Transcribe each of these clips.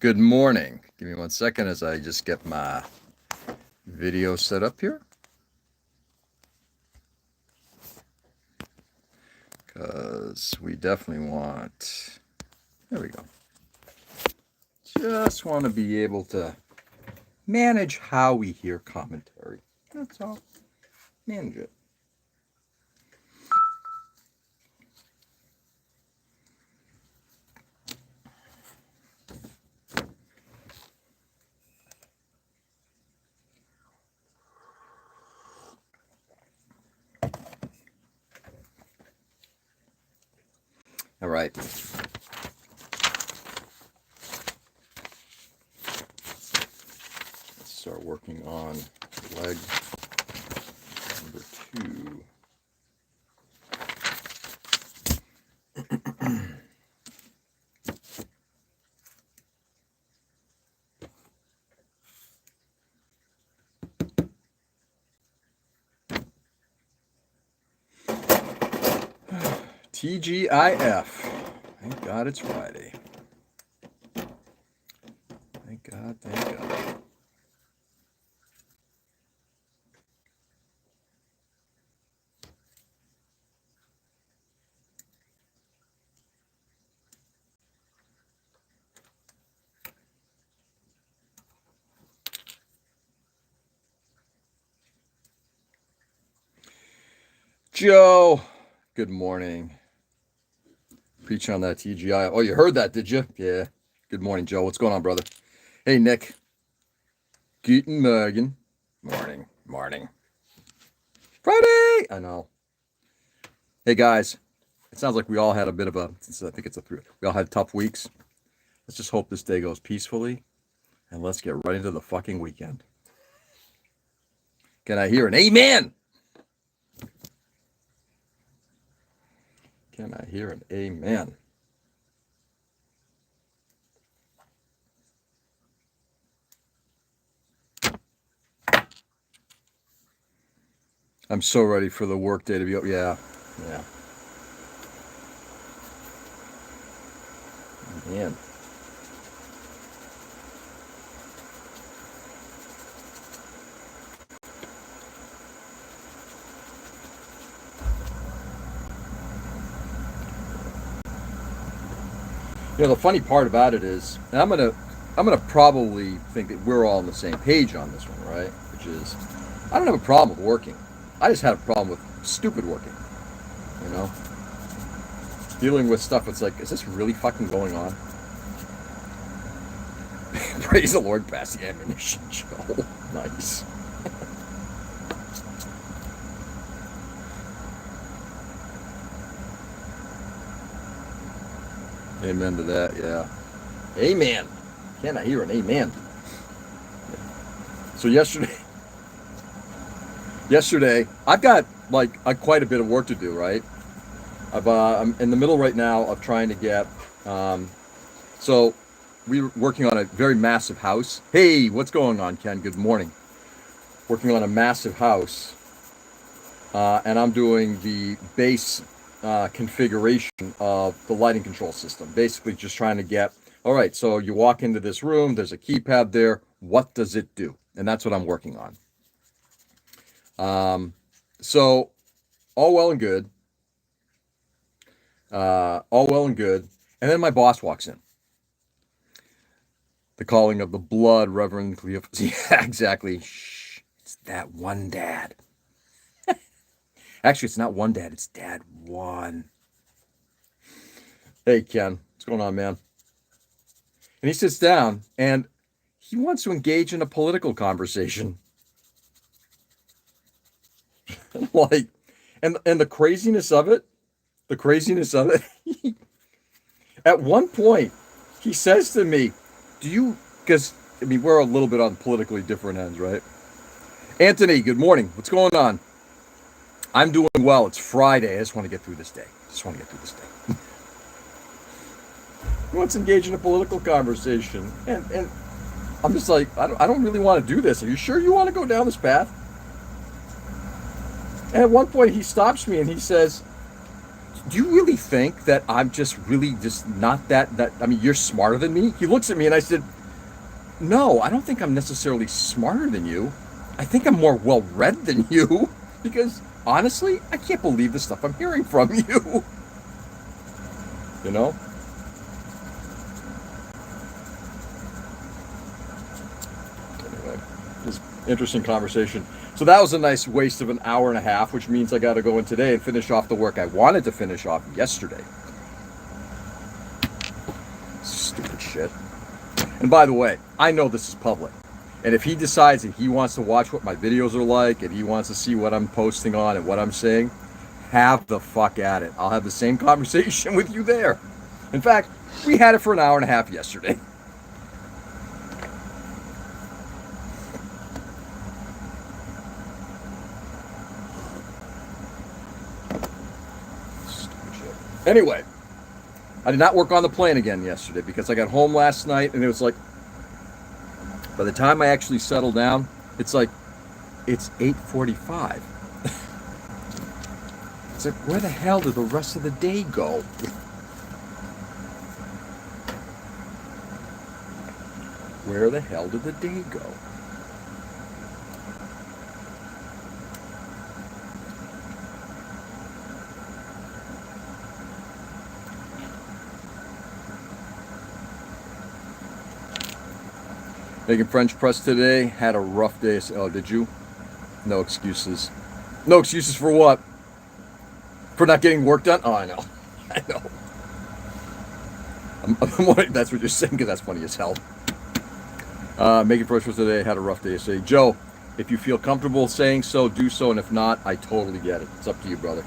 Good morning. Give me 1 second as I just get my video set up here. Because we definitely want, there we go. Just want to be able to manage how we hear commentary. That's all. Manage it. All right. Let's start working on leg number 2. TGIF. Thank God it's Friday. Thank God, thank God. Joe, good morning. Preach on that TGI. Oh, you heard that, did you? Yeah. Good morning, Joe. What's going on, brother? Hey, Nick. Guten Morgen. Morning. Friday! I know. Hey, guys. It sounds like we all had a bit of a, I think it's a 3. We all had tough weeks. Let's just hope this day goes peacefully. And let's get right into the fucking weekend. Can I hear an amen? Can I hear an amen? I'm so ready for the work day to be over. Yeah. Man. You know, the funny part about it is, and I'm gonna probably think that we're all on the same page on this one, right? Which is, I don't have a problem with working. I just had a problem with stupid working. You know, dealing with stuff. It's like, is this really fucking going on? Praise the Lord, pass the ammunition, Joe. Nice. Amen to that, yeah. Amen. Can I hear an amen? So yesterday, I've got like quite a bit of work to do, right? I'm in the middle right now of trying to get, so we're working on a very massive house. Hey, what's going on, Ken? Good morning. Working on a massive house, and I'm doing the base configuration of the lighting control system. Basically, just trying to get, all right, so you walk into this room, there's a keypad there. What does it do? And that's what I'm working on. So all well and good. And then my boss walks in. The calling of the blood, Reverend Cleophas. Yeah, exactly. Shh. It's that one dad. Actually, it's not one dad. It's dad one. Hey, Ken. What's going on, man? And he sits down and he wants to engage in a political conversation. Like, and the craziness of it, at one point, he says to me, do you, because, I mean, we're a little bit on politically different ends, right? Anthony, good morning. What's going on? I'm doing well. It's Friday. I just want to get through this day. He wants to engage in a political conversation. And I'm just like, I don't really want to do this. Are you sure you want to go down this path? And at one point, he stops me and he says, do you really think that I'm just really just not that, I mean, you're smarter than me? He looks at me and I said, no, I don't think I'm necessarily smarter than you. I think I'm more well-read than you because honestly, I can't believe the stuff I'm hearing from you. You know? Anyway, it was interesting conversation. So that was a nice waste of an hour and a half, which means I got to go in today and finish off the work I wanted to finish off yesterday. Stupid shit. And by the way, I know this is public. And if he decides that he wants to watch what my videos are like and he wants to see what I'm posting on and what I'm saying, have the fuck at it. I'll have the same conversation with you there. In fact, we had it for an hour and a half yesterday. Stupid shit. Anyway, I did not work on the plane again yesterday because I got home last night and it was like, by the time I actually settled down, it's like, it's 8:45. It's like, where the hell did the rest of the day go? Where the hell did the day go? Making French press today. Had a rough day. Oh, did you? No excuses. No excuses for what? For not getting work done? Oh, I know. I know. That's what you're saying because that's funny as hell. Making French press today. Had a rough day yesterday. Joe, if you feel comfortable saying so, do so. And if not, I totally get it. It's up to you, brother.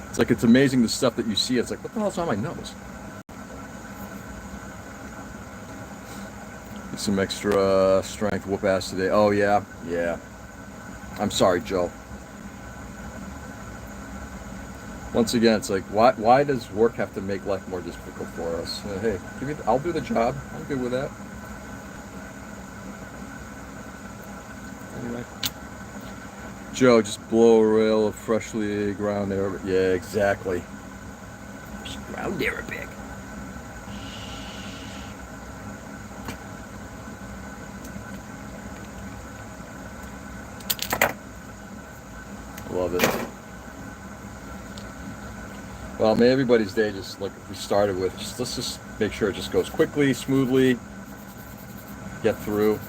It's like, it's amazing the stuff that you see. It's like, what the hell's on my nose? Get some extra strength, whoop ass today. Oh, yeah. Yeah. I'm sorry, Joe. Once again, it's like, why does work have to make life more difficult for us? Hey, I'll do the job. I'm good with that. Anyway. Joe, just blow a rail of freshly ground air. Yeah, exactly. Ground Arabic. Love it. Well, may everybody's day just like we started with. Let's just make sure it just goes quickly, smoothly. Get through.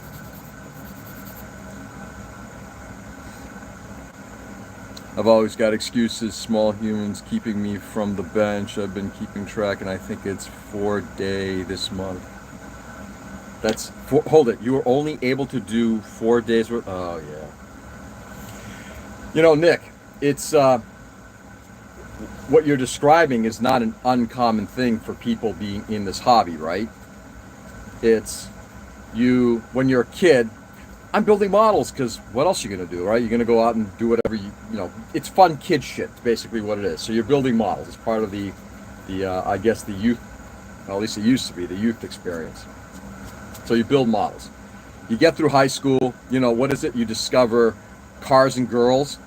I've always got excuses, small humans keeping me from the bench. I've been keeping track, and I think it's 4-day this month. That's hold it. You were only able to do 4 days worth. Oh yeah. You know, Nick, it's what you're describing is not an uncommon thing for people being in this hobby, right? It's you when you're a kid. I'm building models because what else are you going to do, right? You're going to go out and do whatever you know. It's fun kid shit, basically what it is. So you're building models. It's part of the I guess the youth, well, at least it used to be, the youth experience. So you build models. You get through high school, you know, what is it? You discover cars and girls,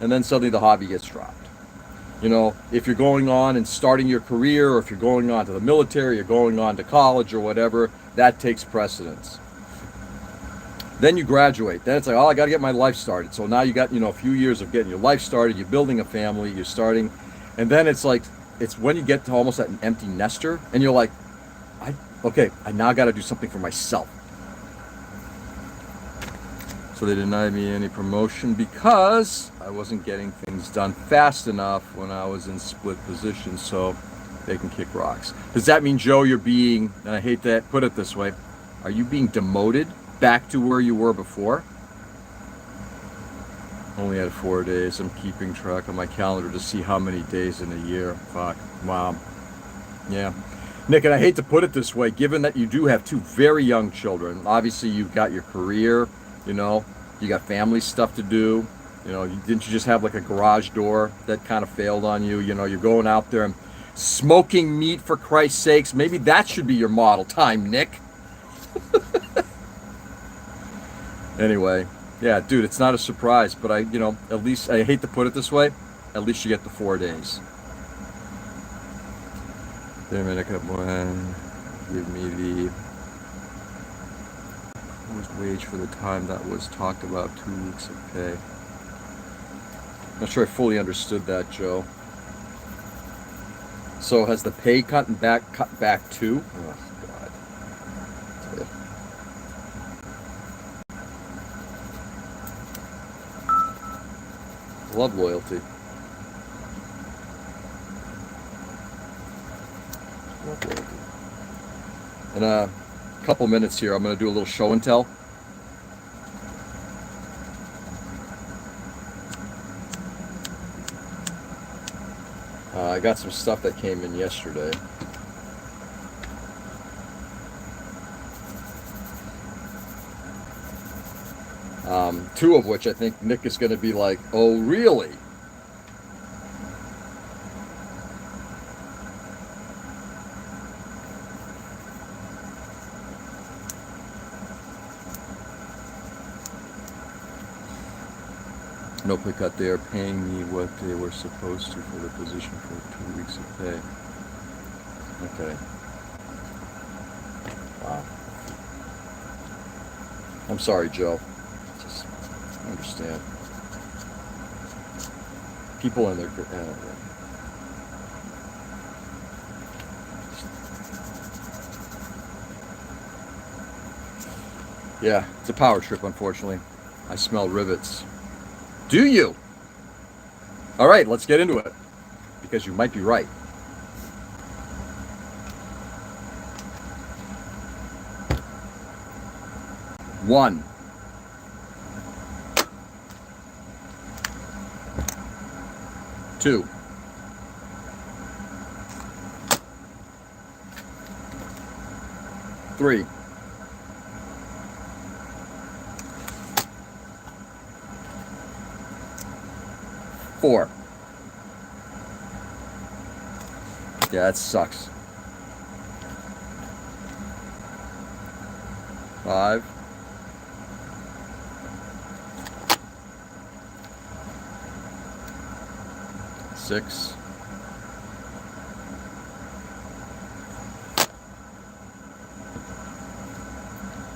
and then suddenly the hobby gets dropped. You know, if you're going on and starting your career, or if you're going on to the military, you're going on to college or whatever, that takes precedence. Then you graduate. Then it's like, oh, I got to get my life started. So now you got, you know, a few years of getting your life started. You're building a family. You're starting. And then it's like, it's when you get to almost at an empty nester. And you're like, I now got to do something for myself. So they denied me any promotion because I wasn't getting things done fast enough when I was in split position. So they can kick rocks. Does that mean, Joe, you're being, and I hate to put it this way, are you being demoted back to where you were before? Only had 4 days. I'm keeping track on my calendar to see how many days in a year. Fuck. Wow. Yeah. Nick, and I hate to put it this way, given that you do have two very young children, obviously you've got your career, you know, you got family stuff to do, you know, didn't you just have like a garage door that kind of failed on you? You know, you're going out there and smoking meat, for Christ's sakes. Maybe that should be your model time, Nick. Anyway, yeah, dude, it's not a surprise, but at least, I hate to put it this way, at least you get the 4 days. Dominican one, give me the proposed wage for the time that was talked about, 2 weeks of pay. Not sure I fully understood that, Joe. So has the pay cut back too? Oh, God. Love loyalty. Love loyalty. In a couple minutes here, I'm going to do a little show and tell. I got some stuff that came in yesterday. Two of which I think Nick is going to be like, oh, really? No pay cut. They are paying me what they were supposed to for the position for 2 weeks of pay. Okay. Wow. I'm sorry, Joe. Just understand. People in their... yeah, it's a power trip, unfortunately. I smell rivets. Do you? All right, let's get into it. Because you might be right. One. Two. Three. Four. Yeah, that sucks. 5. 6.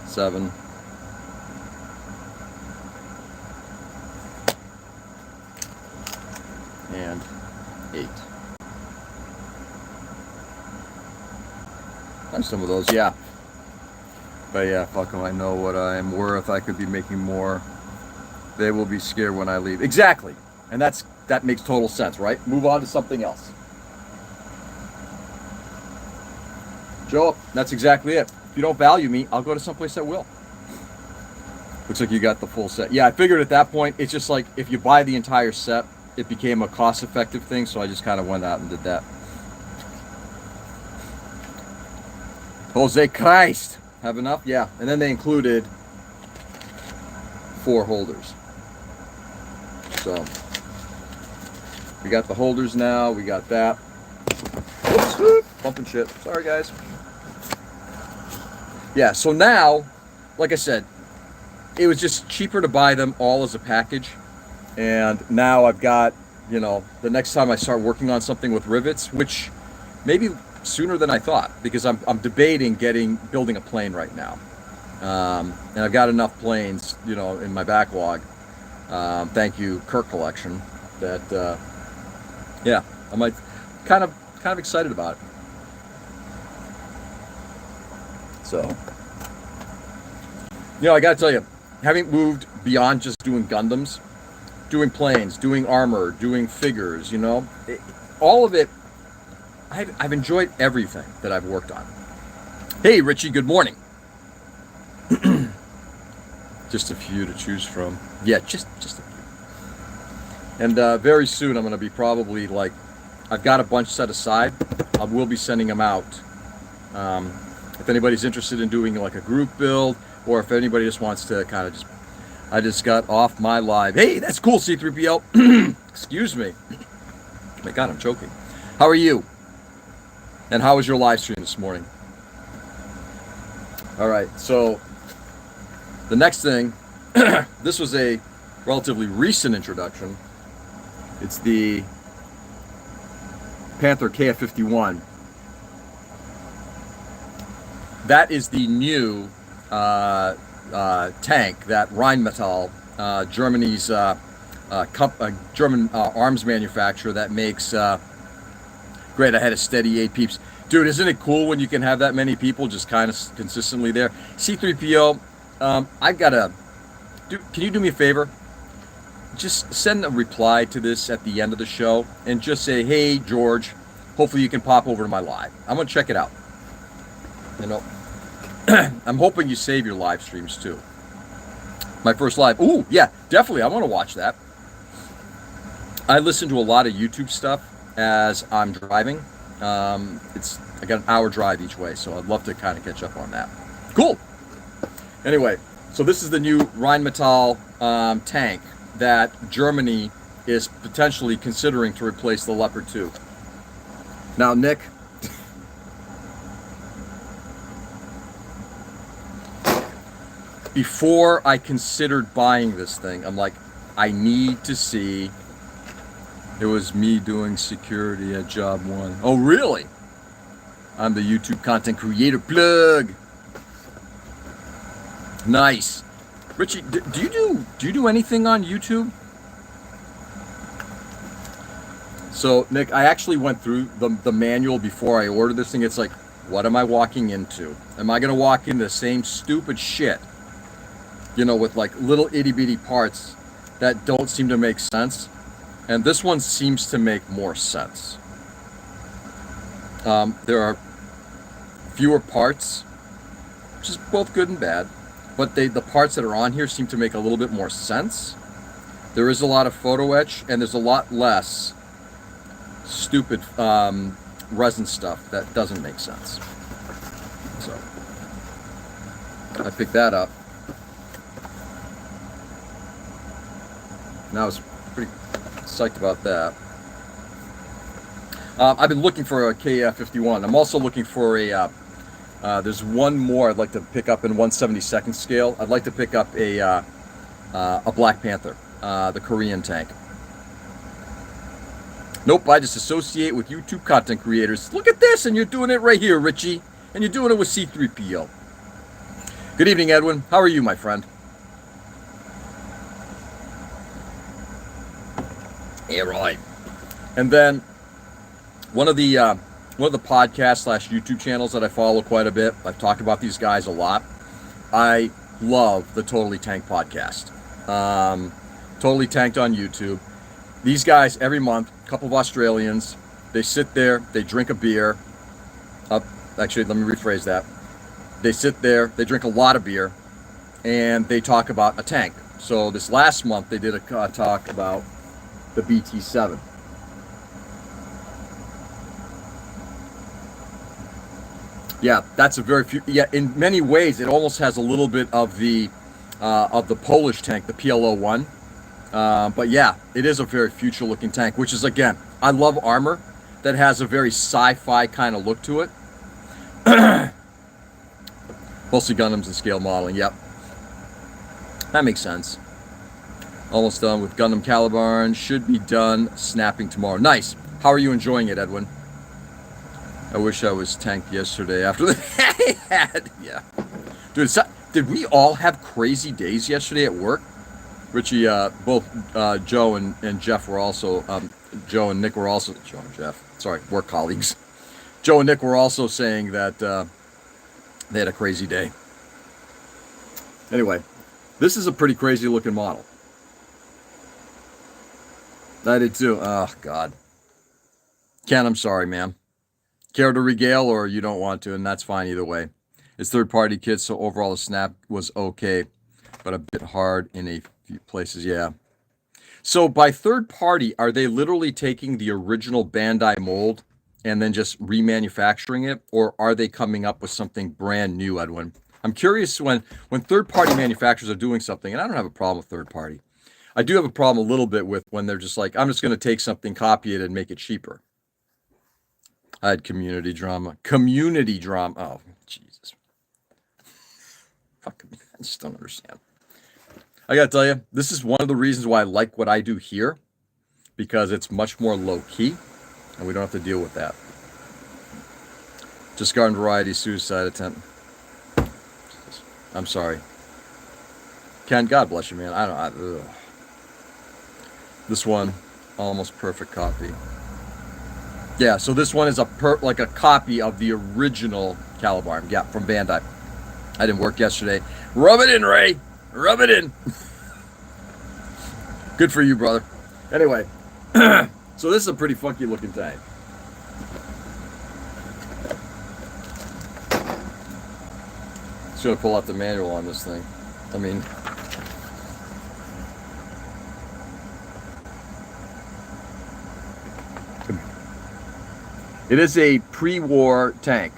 7. 8. And some of those, yeah. But yeah, fuck them. I know what I am worth. I could be making more. They will be scared when I leave. Exactly. And that makes total sense, right? Move on to something else. Joe, that's exactly it. If you don't value me, I'll go to someplace that will. Looks like you got the full set. Yeah, I figured at that point, it's just like if you buy the entire set, it became a cost-effective thing, so I just kind of went out and did that. Jose Christ. Have enough? Yeah. And then they included 4 holders. So we got the holders now. We got that. Whoops. Bumping shit. Sorry, guys. Yeah, so now, like I said, it was just cheaper to buy them all as a package. And now I've got, the next time I start working on something with rivets, which maybe sooner than I thought, because I'm debating building a plane right now. And I've got enough planes, in my backlog. Thank you, Kirk Collection. That, yeah, I might kind of excited about it. So, I got to tell you, having moved beyond just doing Gundams, doing planes, doing armor, doing figures, all of it, I've enjoyed everything that I've worked on. Hey, Richie, good morning. Just a few to choose from. Yeah, just a few. And very soon I'm going to be probably I've got a bunch set aside. I will be sending them out. If anybody's interested in doing a group build, or if anybody just wants to I just got off my live. Hey, that's cool, C3PO. Excuse me. Oh my God, I'm choking. How are you? And how was your live stream this morning? All right, so the next thing This was a relatively recent introduction. It's the Panther KF51. That is the new tank that Rheinmetall, Germany's German arms manufacturer that makes. Great, I had a steady 8 peeps. Dude, isn't it cool when you can have that many people just kind of consistently there? C3PO, I've got to. Can you do me a favor? Just send a reply to this at the end of the show and just say, hey, George, hopefully you can pop over to my live. I'm going to check it out. You know, I'm hoping you save your live streams too. My first live. Ooh, yeah, definitely. I want to watch that. I listen to a lot of YouTube stuff as I'm driving. I got an hour drive each way, so I'd love to kind of catch up on that. Cool. Anyway, so this is the new Rheinmetall tank that Germany is potentially considering to replace the Leopard 2. Now, Nick, before I considered buying this thing, I'm like, I need to see. It was me doing security at Job 1. Oh, really? I'm the YouTube content creator plug. Nice. Richie, do you do anything on YouTube? So, Nick, I actually went through the manual before I ordered this thing. It's like, what am I walking into? Am I going to walk into the same stupid shit? You know, with like little itty bitty parts that don't seem to make sense. And this one seems to make more sense. There are fewer parts, which is both good and bad. But the parts that are on here seem to make a little bit more sense. There is a lot of photo etch, and there's a lot less stupid resin stuff that doesn't make sense. So I picked that up. And I was pretty psyched about that. I've been looking for a KF51. I'm also looking for a. There's one more I'd like to pick up in 1/72nd scale. I'd like to pick up a Black Panther, the Korean tank. Nope, I just associate with YouTube content creators. Look at this, and you're doing it right here, Richie, and you're doing it with C3PO. Good evening, Edwin. How are you, my friend? Yeah, right. And then one of the podcast / YouTube channels that I follow quite a bit. I've talked about these guys a lot. I love the Totally Tanked podcast. Totally Tanked on YouTube. These guys every month, a couple of Australians, they sit there, they drink a beer. Actually, let me rephrase that. They sit there, they drink a lot of beer, and they talk about a tank. So this last month, they did a talk about the BT-7. Yeah, that's a very few. Yeah, in many ways, it almost has a little bit of the Polish tank, the PLO-1. But yeah, it is a very future-looking tank, which is, again, I love armor that has a very sci-fi kind of look to it. Mostly Gundams and scale modeling. Yep, that makes sense. Almost done with Gundam Caliban. Should be done snapping tomorrow. Nice. How are you enjoying it, Edwin? I wish I was tanked yesterday after the yeah. Dude, did we all have crazy days yesterday at work? Richie, both Joe and Jeff were also, Joe and Nick were also, Joe and Jeff, sorry, work colleagues. Joe and Nick were also saying that they had a crazy day. Anyway, this is a pretty crazy looking model. I did too. Oh, God. Ken, I'm sorry, man. Care to regale, or you don't want to, and that's fine either way. It's third-party kits, so overall the snap was okay, but a bit hard in a few places, yeah. So by third-party, are they literally taking the original Bandai mold and then just remanufacturing it, or are they coming up with something brand new, Edwin? I'm curious when third-party manufacturers are doing something, and I don't have a problem with third-party. I do have a problem a little bit with when they're just like, I'm just going to take something, copy it, and make it cheaper. I had community drama. Community drama. Oh, Jesus. Fuck me. I just don't understand. I gotta tell you, this is one of the reasons why I like what I do here, because it's much more low key and we don't have to deal with that. Just garden variety suicide attempt. I'm sorry. Ken, God bless you, man. This one, almost perfect copy. Yeah, so this one is like a copy of the original Calibar. Yeah, from Bandai. I didn't work yesterday. Rub it in, Ray. Rub it in. Good for you, brother. Anyway, so this is a pretty funky looking tank. Just gonna pull out the manual on this thing. I mean, it is a pre-war tank.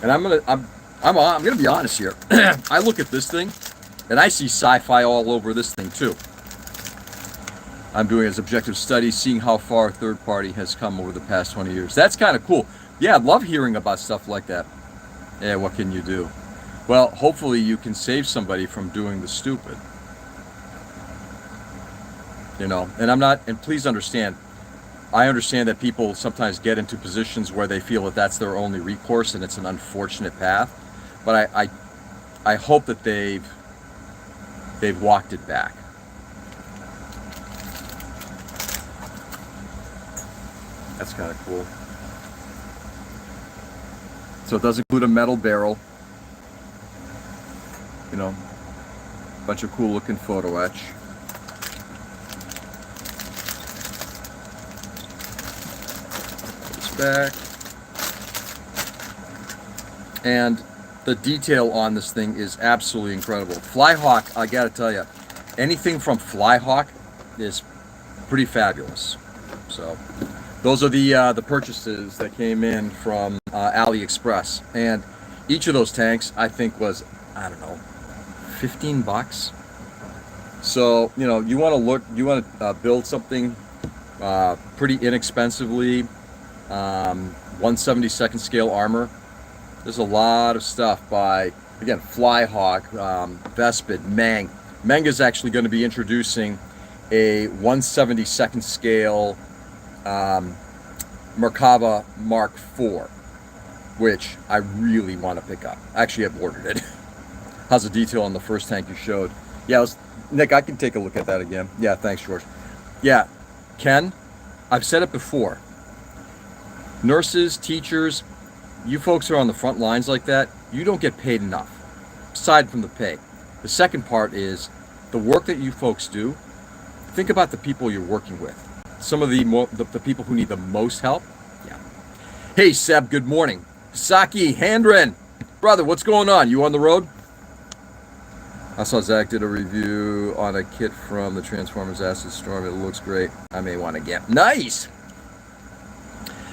And I'm gonna be honest here. I look at this thing, and I see sci-fi all over this thing too. I'm doing as objective studies, seeing how far a third party has come over the past 20 years. That's kind of cool. Yeah, I love hearing about stuff like that. Yeah, what can you do? Well, hopefully you can save somebody from doing the stupid. You know, and please understand, I understand that people sometimes get into positions where they feel that that's their only recourse, and it's an unfortunate path. But I hope that they've walked it back. That's kind of cool. So it does include a metal barrel. You know, a bunch of cool looking photo etch. Back. And the detail on this thing is absolutely incredible. Flyhawk, I gotta tell you, anything from Flyhawk is pretty fabulous. So those are the purchases that came in from AliExpress, and each of those tanks I think was, I don't know, $15. So you know, you want to build something pretty inexpensively. 1/72 scale armor. There's a lot of stuff by, again, Flyhawk, Vespid, Mang. Mang is actually going to be introducing a 1/72 scale Merkava Mark IV, which I really want to pick up. Actually, I've ordered it. How's the detail on the first tank you showed? Yeah, Nick, I can take a look at that again. Yeah, thanks, George. Yeah, Ken, I've said it before. Nurses, teachers, you folks are on the front lines like that, you don't get paid enough, aside from the pay. The second part is the work that you folks do. Think about the people you're working with. Some of the people who need the most help. Yeah. Hey, Seb, good morning. Saki, Handren, brother, what's going on? You on the road? I saw Zach did a review on a kit from the Transformers Acid Storm. It looks great. I may want to get. Nice!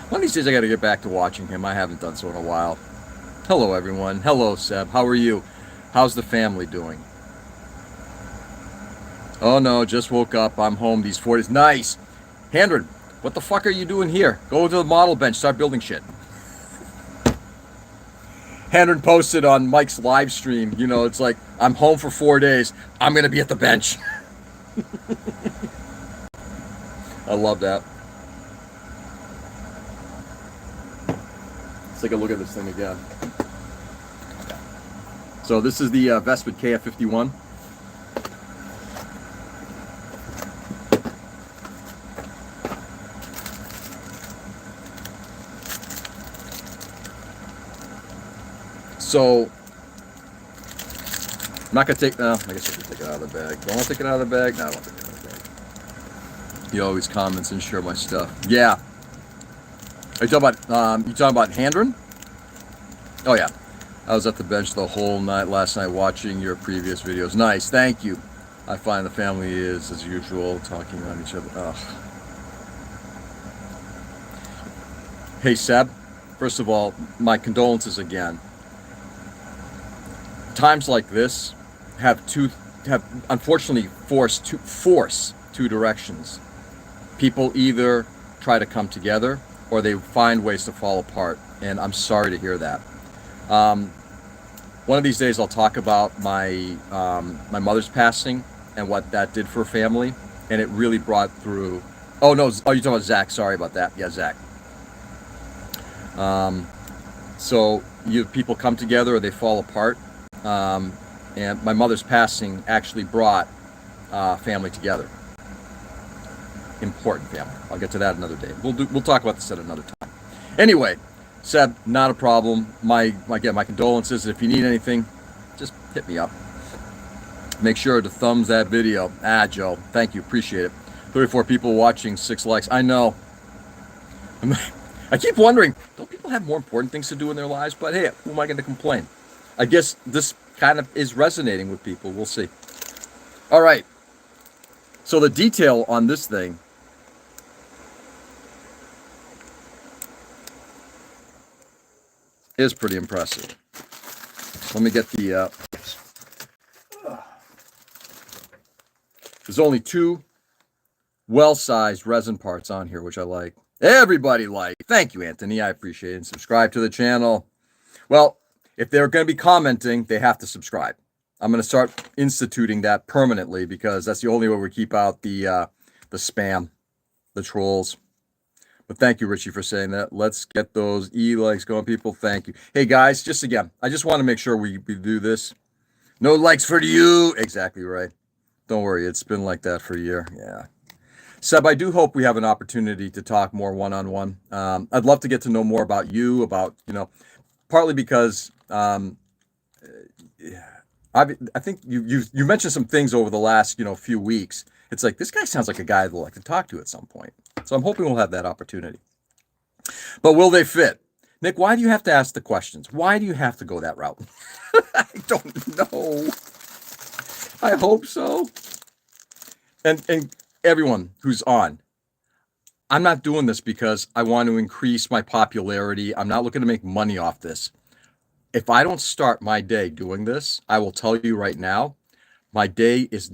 One of these days I got to get back to watching him. I haven't done so in a while. Hello, everyone. Hello, Seb. How are you? How's the family doing? Oh, no, just woke up. I'm home these 4 days. Nice! Handren, what the fuck are you doing here? Go to the model bench. Start building shit. Handren posted on Mike's live stream. You know, it's like, I'm home for 4 days. I'm going to be at the bench. I love that. Let's take a look at this thing again. So this is the Vespid KF51. So I'm not gonna take. I guess I can take it out of the bag. Don't want to take it out of the bag. No, I don't take it out of the bag. He always comments and share my stuff. Yeah. Are you talking about Handren? Oh yeah, I was at the bench the whole night last night watching your previous videos. Nice, thank you. I find the family is, as usual, talking on each other. Ugh. Hey Seb, first of all, my condolences again. Times like this have unfortunately force two directions. People either try to come together or they find ways to fall apart, and I'm sorry to hear that. Um, one of these days, I'll talk about my mother's passing and what that did for family, and it really brought through. Oh no! Oh, you're talking about Zach. Sorry about that. Yeah, Zach. Um, so you people come together or they fall apart, um, and my mother's passing actually brought family together. Important family. I'll get to that another day. We'll talk about this at another time. Anyway, Seb, not a problem. Again, my condolences. If you need anything, just hit me up. Make sure to thumbs that video. Joe, thank you, appreciate it. 34 people watching, 6 likes. I know. I keep wondering, don't people have more important things to do in their lives? But hey, who am I going to complain? I guess this kind of is resonating with people. We'll see. All right. So the detail on this thing is pretty impressive. Let me get the... There's only 2 well-sized resin parts on here, which I like. Everybody like. Thank you, Anthony. I appreciate it. And subscribe to the channel. Well, if they're going to be commenting, they have to subscribe. I'm going to start instituting that permanently because that's the only way we keep out the spam, the trolls. But thank you, Richie, for saying that. Let's get those likes going, people. Thank you. Hey, guys, just again, I just want to make sure we do this. No likes for you. Exactly right. Don't worry. It's been like that for a year. Yeah. Seb, I do hope we have an opportunity to talk more one-on-one. I'd love to get to know more about you, partly because I think you mentioned some things over the last, few weeks. It's like, this guy sounds like a guy I'd like to talk to at some point. So I'm hoping we'll have that opportunity. But will they fit? Nick, why do you have to ask the questions? Why do you have to go that route? I don't know. I hope so. And everyone who's on, I'm not doing this because I want to increase my popularity. I'm not looking to make money off this. If I don't start my day doing this, I will tell you right now, my day is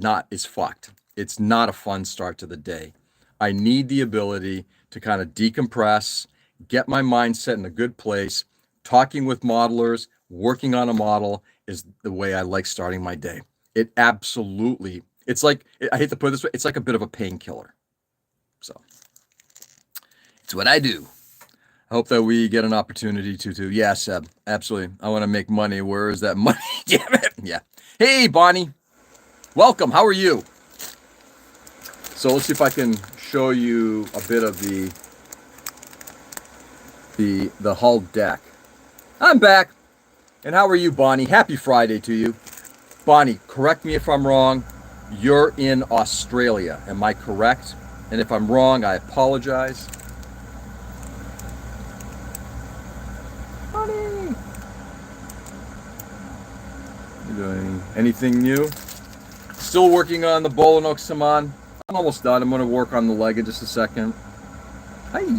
fucked. It's not a fun start to the day. I need the ability to kind of decompress, get my mindset in a good place. Talking with modelers, working on a model is the way I like starting my day. It absolutely, it's like, I hate to put it this way, it's like a bit of a painkiller. So it's what I do. I hope that we get an opportunity to. Yeah, Seb, absolutely. I want to make money. Where is that money? Damn it. Yeah. Hey, Bonnie. Welcome. How are you? So let's see if I can show you a bit of the hull deck. I'm back. And how are you, Bonnie? Happy Friday to you. Bonnie, correct me if I'm wrong. You're in Australia. Am I correct? And if I'm wrong, I apologize. Bonnie! You doing anything new? Still working on the Bolinoak-Sammahn. I'm almost done. I'm going to work on the leg in just a second. Hi. Let's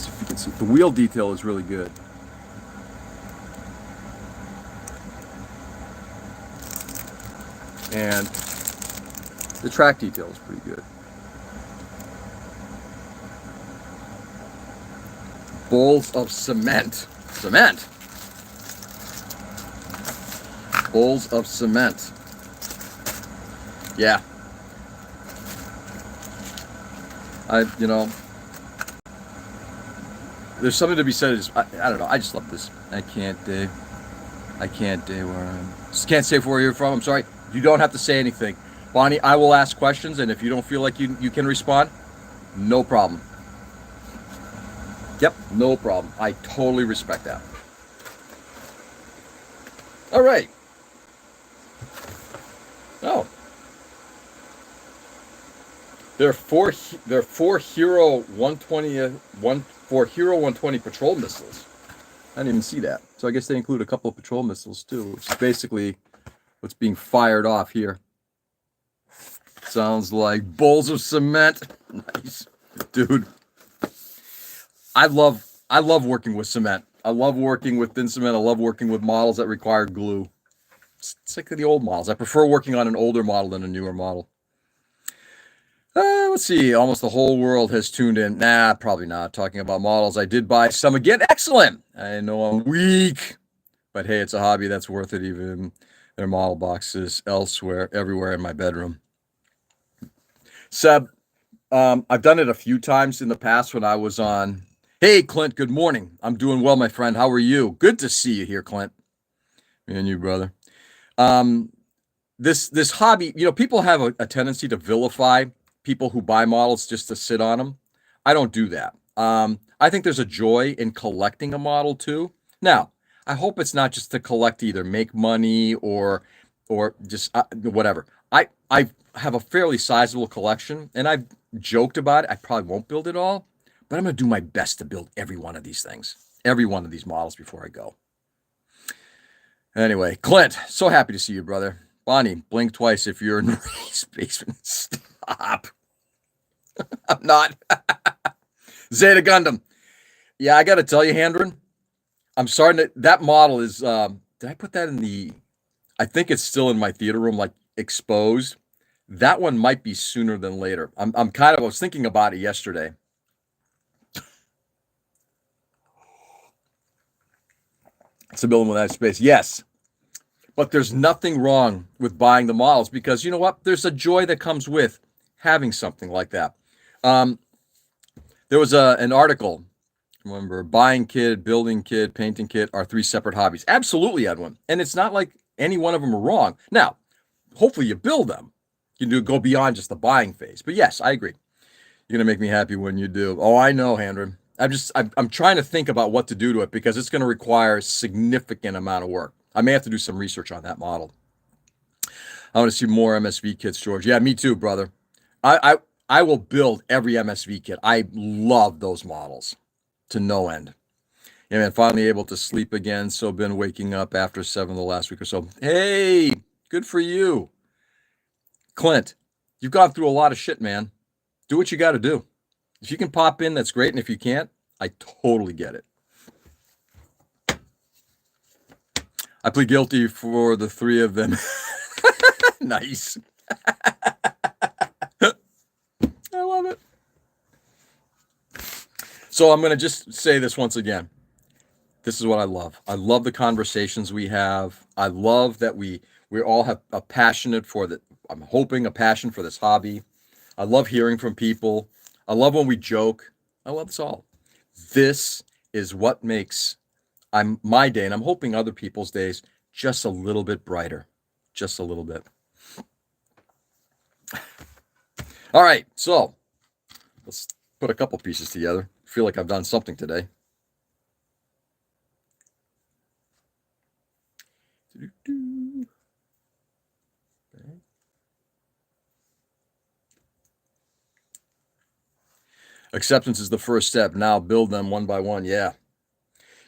see if you can see. The wheel detail is really good. And the track detail is pretty good. Bowls of cement. Cement. Bowls of cement. Yeah. There's something to be said. I don't know. I just love this. I can't where I'm. Just can't say where you're from. I'm sorry. You don't have to say anything. Bonnie, I will ask questions, and if you don't feel like you can respond, no problem. Yep, no problem. I totally respect that. All right. Oh. There are four Hero 120 patrol missiles. I didn't even see that. So I guess they include a couple of patrol missiles too, which is basically what's being fired off here. Sounds like bowls of cement. Nice. Dude. I love working with cement. I love working with thin cement. I love working with models that require glue. It's like the old models. I prefer working on an older model than a newer model. Let's see. Almost the whole world has tuned in. Nah, probably not. Talking about models. I did buy some again. Excellent. I know I'm weak, but hey, it's a hobby that's worth it. Even their model boxes elsewhere, everywhere in my bedroom. Seb, I've done it a few times in the past when I was on. Hey, Clint. Good morning. I'm doing well, my friend. How are you? Good to see you here, Clint. Me and you, brother. Um, this hobby, people have a tendency to vilify people who buy models just to sit on them. I don't do that. I think there's a joy in collecting a model too. Now, I hope it's not just to collect, either make money or just whatever. I have a fairly sizable collection, and I've joked about it. I probably won't build it all, but I'm going to do my best to build every one of these things, every one of these models before I go. Anyway, Clint, so happy to see you, brother. Bonnie, blink twice if you're in Ray's basement. Stop. I'm not. Zeta Gundam. Yeah, I got to tell you, Handren, I'm starting to. That model is. Did I put that in the. I think it's still in my theater room, like exposed. That one might be sooner than later. I was thinking about it yesterday. It's a building without space. Yes. But there's nothing wrong with buying the models, because you know what? There's a joy that comes with having something like that. There was an article. Remember, buying kit, building kit, painting kit are 3 separate hobbies. Absolutely, Edwin. And it's not like any one of them are wrong. Now, hopefully you build them. You do go beyond just the buying phase. But yes, I agree. You're gonna make me happy when you do. Oh, I know, Handren. I'm trying to think about what to do to it, because it's going to require a significant amount of work. I may have to do some research on that model. I want to see more MSV kits, George. Yeah, me too, brother. I will build every MSV kit. I love those models to no end. Yeah, man, finally able to sleep again. So been waking up after 7 the last week or so. Hey, good for you. Clint, you've gone through a lot of shit, man. Do what you got to do. If you can pop in, that's great. And if you can't, I totally get it. I plead guilty for the 3 of them. Nice. I love it. So I'm going to just say this once again. This is what I love. I love the conversations we have. I love that we all have a passionate for that. I'm hoping a passion for this hobby. I love hearing from people. I love when we joke. I love this all. This is what makes my day, and I'm hoping other people's days, just a little bit brighter. Just a little bit. All right, so let's put a couple pieces together. I feel like I've done something today. Acceptance is the first step. Now build them one by one. Yeah.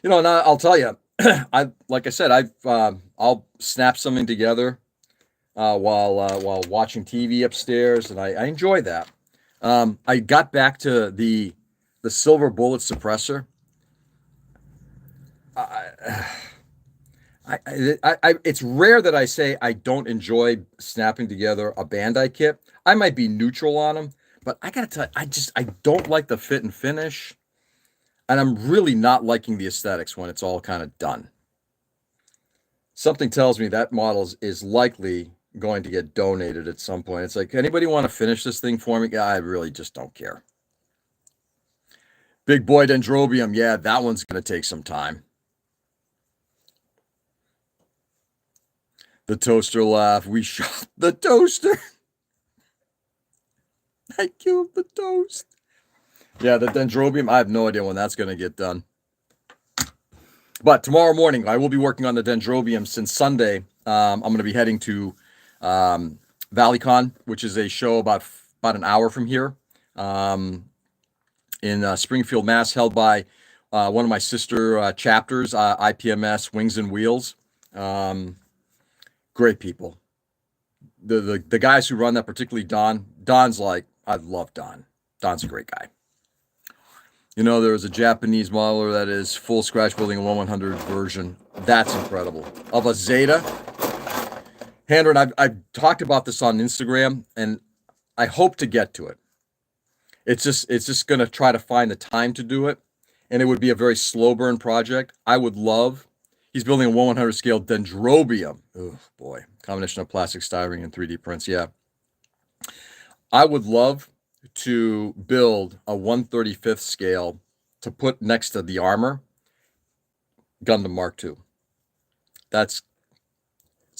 And I'll tell you, like I said, I'll snap something together while watching TV upstairs, and I enjoy that. I got back to the silver bullet suppressor. It's rare that I say I don't enjoy snapping together a Bandai kit. I might be neutral on them, but I gotta tell you, I don't like the fit and finish, and I'm really not liking the aesthetics when it's all kind of done. Something tells me that model is likely going to get donated at some point. It's like, anybody want to finish this thing for me? I really just don't care. Big boy Dendrobium. Yeah, that one's going to take some time. The toaster laugh. We shot the toaster. I killed the toast. Yeah, the Dendrobium. I have no idea when that's going to get done. But tomorrow morning, I will be working on the Dendrobium. Since Sunday, I'm going to be heading to ValleyCon, which is a show about an hour from here in Springfield, Mass, held by one of my sister chapters, IPMS Wings and Wheels. Great people. The guys who run that, particularly Don. Don's like, I love Don. Don's a great guy. There was a Japanese modeler that is full scratch building a 1/100 version. That's incredible. Of a Zeta. Handren, I've talked about this on Instagram, and I hope to get to it. It's just going to try to find the time to do it, and it would be a very slow burn project. I would love. He's building a 1/100 scale dendrobium. Oh boy, combination of plastic, styrene, and 3D prints. Yeah, I would love to build a 1/35th scale to put next to the armor Gundam Mark II. That's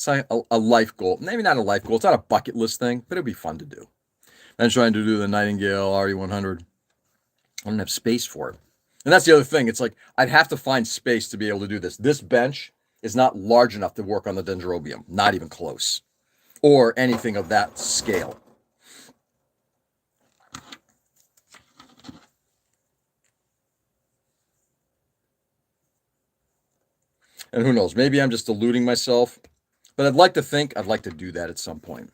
a life goal. Maybe not a life goal. It's not a bucket list thing, but it'd be fun to do. I'm trying to do the Nightingale RE100. I don't have space for it. And that's the other thing. It's like I'd have to find space to be able to do this. This bench is not large enough to work on the dendrobium. Not even close. Or anything of that scale. And who knows? Maybe I'm just deluding myself. But I'd like to think I'd like to do that at some point.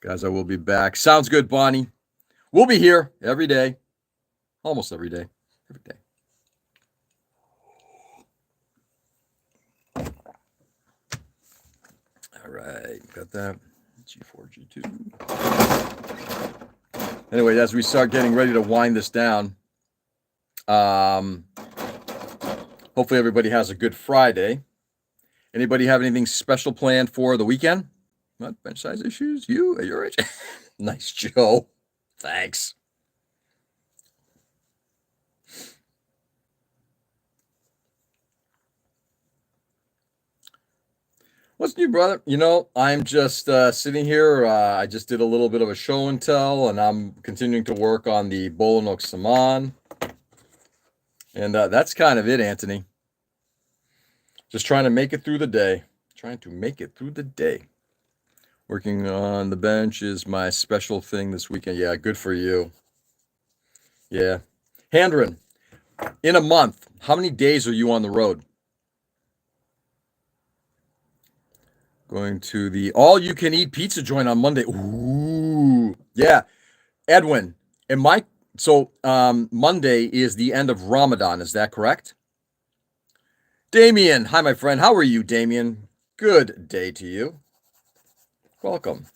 Guys, I will be back. Sounds good, Bonnie. We'll be here every day. Almost every day. Every day. All right. Got that. G4, G2. Anyway, as we start getting ready to wind this down, hopefully everybody has a good Friday. Anybody have anything special planned for the weekend? What bench size issues? You at your age? Nice, Joe. Thanks. What's new, brother? You know, I'm just sitting here. I just did a little bit of a show and tell, and I'm continuing to work on the Bolinoak-Sammahn. And that's kind of it, Anthony. Just trying to make it through the day. Trying to make it through the day. Working on the bench is my special thing this weekend. Yeah, good for you. Yeah. Handren, in a month, how many days are you on the road? Going to the all-you-can-eat pizza joint on Monday. Ooh. Yeah. Edwin, Monday is the end of Ramadan. Is that correct? Damien. Hi, my friend. How are you, Damien? Good day to you. Welcome.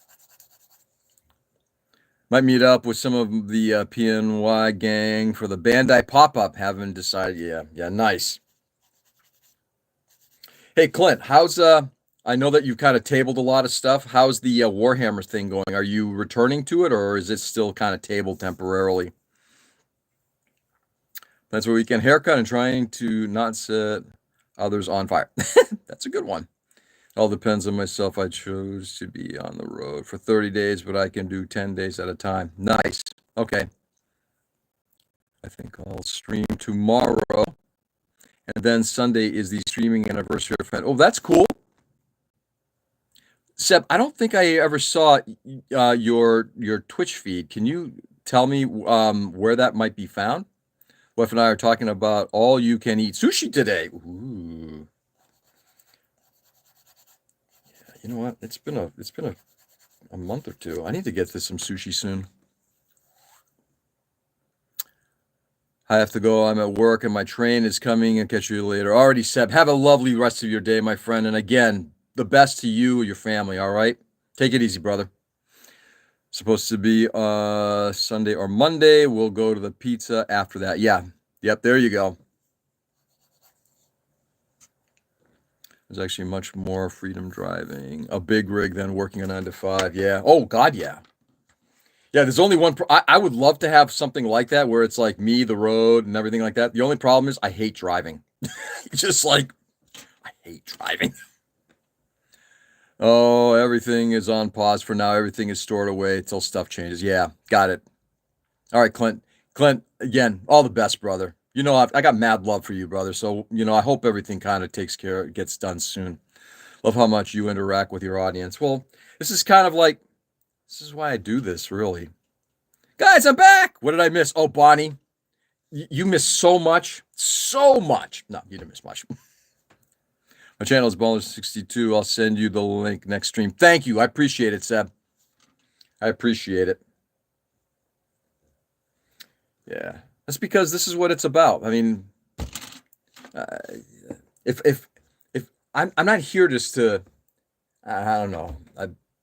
Might meet up with some of the PNY gang for the Bandai pop-up. Haven't decided. Yeah, nice. Hey, Clint, how's I know that you've kind of tabled a lot of stuff. How's the Warhammer thing going? Are you returning to it, or is it still kind of tabled temporarily? That's where we can haircut and trying to not set others on fire. That's a good one. All depends on myself. I chose to be on the road for 30 days, but I can do 10 days at a time. Nice. Okay. I think I'll stream tomorrow. And then Sunday is the streaming anniversary event. Oh, that's cool. Seb, I don't think I ever saw your Twitch feed. Can you tell me where that might be found? Wife and I are talking about all you can eat sushi today. Ooh. Yeah, you know what? It's been a month or two. I need to get to some sushi soon. I have to go. I'm at work and my train is coming. I'll catch you later. Already, Seb. Have a lovely rest of your day, my friend. And again, the best to you and your family, all right? Take it easy, brother. Supposed to be Sunday or Monday. We'll go to the pizza after that. Yeah. Yep, there you go. There's actually much more freedom driving a big rig than working a 9 to 5. Yeah. Oh, God, yeah. Yeah, there's only one. I would love to have something like that where it's like me, the road, and everything like that. The only problem is I hate driving. Just like, I hate driving. Oh, everything is on pause for now. Everything is stored away until stuff changes. Yeah, got it. All right, Clint. Clint, again, all the best, brother. You know, I got mad love for you, brother. So, you know, I hope everything kind of gets done soon. Love how much you interact with your audience. Well, this is kind of like, this is why I do this, really. Guys, I'm back. What did I miss? Oh, Bonnie, you missed so much. So much. No, you didn't miss much. My channel is Baller62. I'll send you the link next stream. Thank you. I appreciate it, Seb. I appreciate it. Yeah. That's because this is what it's about. I mean, if I'm not here just to, I don't know.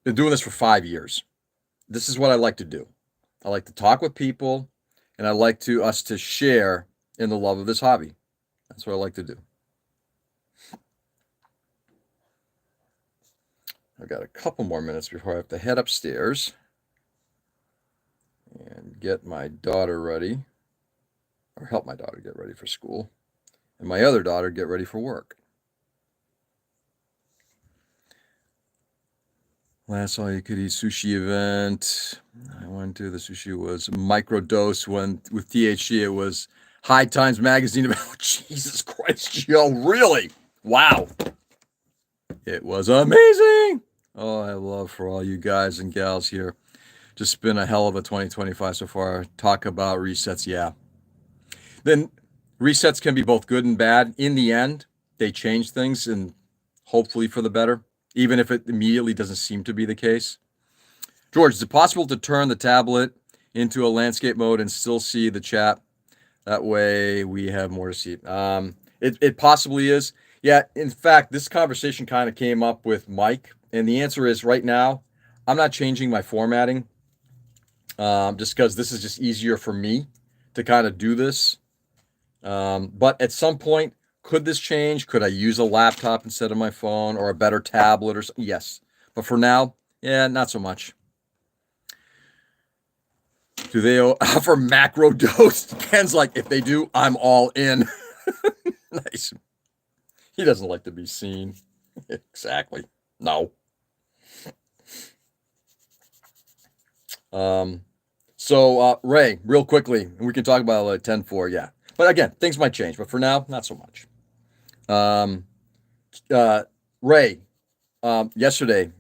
been doing this for 5 years. This is what I like to do. I like to talk with people, and I like to us to share in the love of this hobby. That's what I like to do. I've got a couple more minutes before I have to head upstairs and get my daughter ready, or help my daughter get ready for school, and my other daughter get ready for work. Last all-you-could-eat sushi event I went to, the sushi was microdose. When with THC, it was High Times Magazine event. Oh, Jesus Christ, Joe, really? Wow. It was amazing. Oh, I love for all you guys and gals here. Just been a hell of a 2025 so far. Talk about resets, yeah. Then resets can be both good and bad. In the end, they change things and hopefully for the better, even if it immediately doesn't seem to be the case. George, is it possible to turn the tablet into a landscape mode and still see the chat? That way we have more to see. It possibly is. Yeah, in fact, this conversation kind of came up with Mike, and the answer is right now, I'm not changing my formatting just because this is just easier for me to kind of do this. But at some point, could this change? Could I use a laptop instead of my phone or a better tablet or something? Yes. But for now, yeah, not so much. Do they offer macro dose? Ken's like, if they do, I'm all in. Nice. He doesn't like to be seen. Exactly. No. So Ray, real quickly, and we can talk about like 10-4, yeah. But again, things might change, but for now, not so much. Ray, yesterday,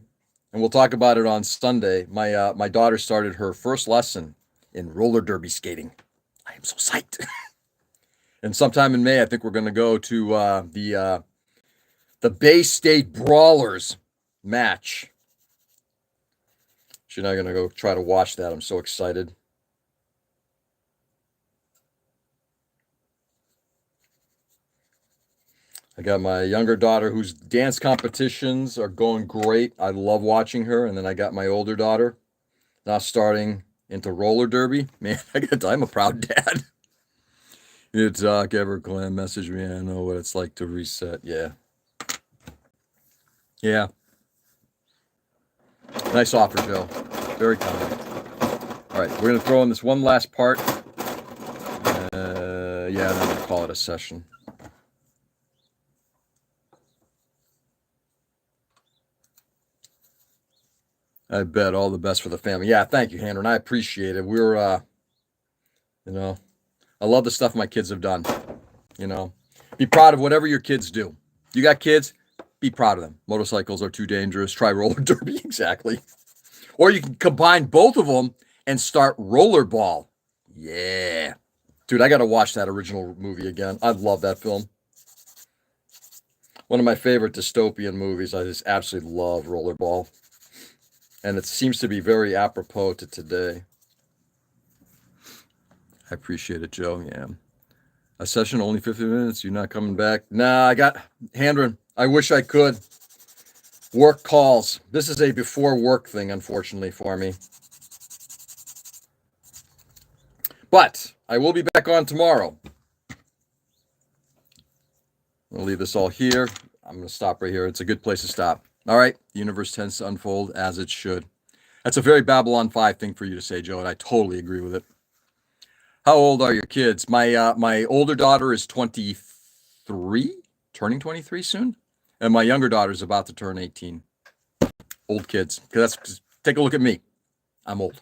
and we'll talk about it on Sunday, my daughter started her first lesson in roller derby skating. I am so psyched. And sometime in May, I think we're going to go to the Bay State Brawlers match. She's not going to go try to watch that. I'm so excited. I got my younger daughter whose dance competitions are going great. I love watching her. And then I got my older daughter now starting into roller derby. Man, I'm a proud dad. Doc Everclan message me. I know what it's like to reset. Yeah. Yeah. Nice offer, Joe. Very kind. All right, we're going to throw in this one last part. Yeah, and then we'll call it a session. I bet. All the best for the family. Yeah, thank you, Handron. I appreciate it. We're, I love the stuff my kids have done. Be proud of whatever your kids do. You got kids? Be proud of them. Motorcycles are too dangerous. Try roller derby. Exactly. Or you can combine both of them and start rollerball. Yeah. Dude, I got to watch that original movie again. I love that film. One of my favorite dystopian movies. I just absolutely love rollerball. And it seems to be very apropos to today. I appreciate it, Joe. Yeah. A session, only 50 minutes. You're not coming back? Nah, I got Handron. I wish I could. Work calls. This is a before work thing, unfortunately, for me. But I will be back on tomorrow. I'm going to leave this all here. I'm going to stop right here. It's a good place to stop. All right. The universe tends to unfold as it should. That's a very Babylon 5 thing for you to say, Joe, and I totally agree with it. How old are your kids? My older daughter is 23, turning 23 soon. And my younger daughter is about to turn 18. Old kids. Take a look at me. I'm old.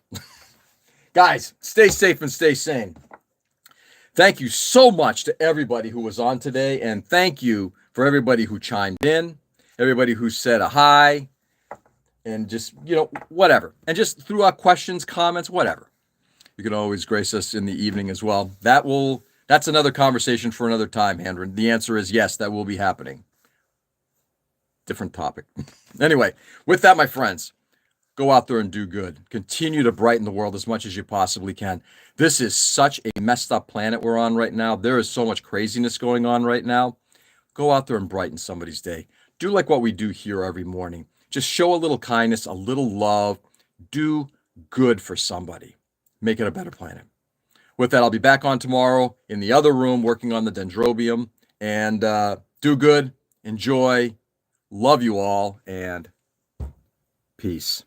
Guys, stay safe and stay sane. Thank you so much to everybody who was on today. And thank you for everybody who chimed in, everybody who said a hi, and just, whatever. And just threw out questions, comments, whatever. You can always grace us in the evening as well. That's another conversation for another time, Handron. The answer is yes, that will be happening. Different topic. Anyway, with that, my friends, go out there and do good. Continue to brighten the world as much as you possibly can. This is such a messed up planet we're on right now. There is so much craziness going on right now. Go out there and brighten somebody's day. Do like what we do here every morning. Just show a little kindness, a little love, do good for somebody. Make it a better planet. With that, I'll be back on tomorrow in the other room working on the dendrobium. And do good, enjoy, love you all, and peace.